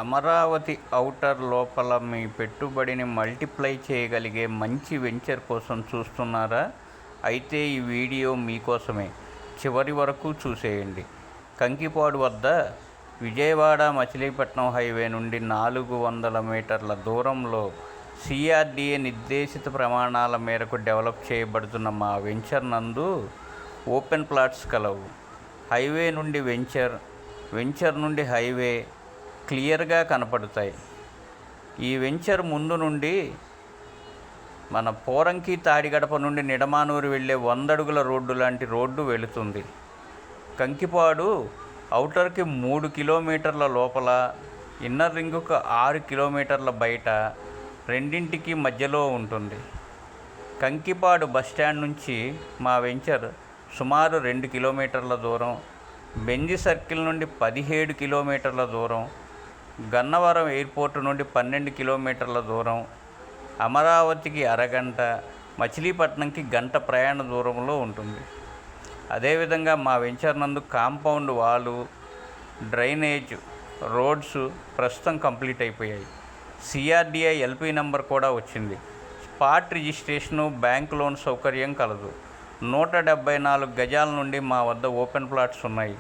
Amaravati outer లోపల మీ పెట్టుబడిని multiply చేయగలిగే మంచి వెంచర్ కోసం చూస్తున్నారా? అయితే ఈ వీడియో మీకోసమే. చివరి వరకు చూసేయండి. కంకిపాడు వద్ద విజయవాడ మచిలీపట్నం హైవే నుండి 400 మీటర్ల దూరంలో సిఆర్డీఏ నిర్దేశిత ప్రమాణాల మేరకు డెవలప్ చేయబడుతున్న మా వెంచర్ నందు ఓపెన్ ప్లాట్స్ కలవు. హైవే నుండి వెంచర్ నుండి హైవే క్లియర్గా కనపడతాయి. ఈ వెంచర్ ముందు నుండి మన పోరంకి తాడిగడప నుండి నిడమానూరు వెళ్ళే 100 అడుగుల రోడ్డు లాంటి రోడ్డు వెళుతుంది. కంకిపాడు ఔటర్కి 3 కిలోమీటర్ల లోపల, ఇన్నర్ రింగుకు 6 కిలోమీటర్ల బయట, రెండింటికి మధ్యలో ఉంటుంది. కంకిపాడు బస్టాండ్ నుంచి మా వెంచర్ సుమారు 2 కిలోమీటర్ల దూరం, బెంజి సర్కిల్ నుండి 17 కిలోమీటర్ల దూరం, గన్నవరం ఎయిర్పోర్టు నుండి 12 కిలోమీటర్ల దూరం, అమరావతికి అరగంట, మచిలీపట్నంకి గంట ప్రయాణ దూరంలో ఉంటుంది. అదేవిధంగా మా వెంచర్ నందు కాంపౌండ్ వాలు, డ్రైనేజ్, రోడ్స్ ప్రస్తుతం కంప్లీట్ అయిపోయాయి. సిఆర్డీఐ ఎల్పీ నెంబర్ కూడా వచ్చింది. స్పాట్ రిజిస్ట్రేషను, బ్యాంక్ లోన్ సౌకర్యం కలదు. 174 గజాల నుండి మా వద్ద ఓపెన్ ప్లాట్స్ ఉన్నాయి.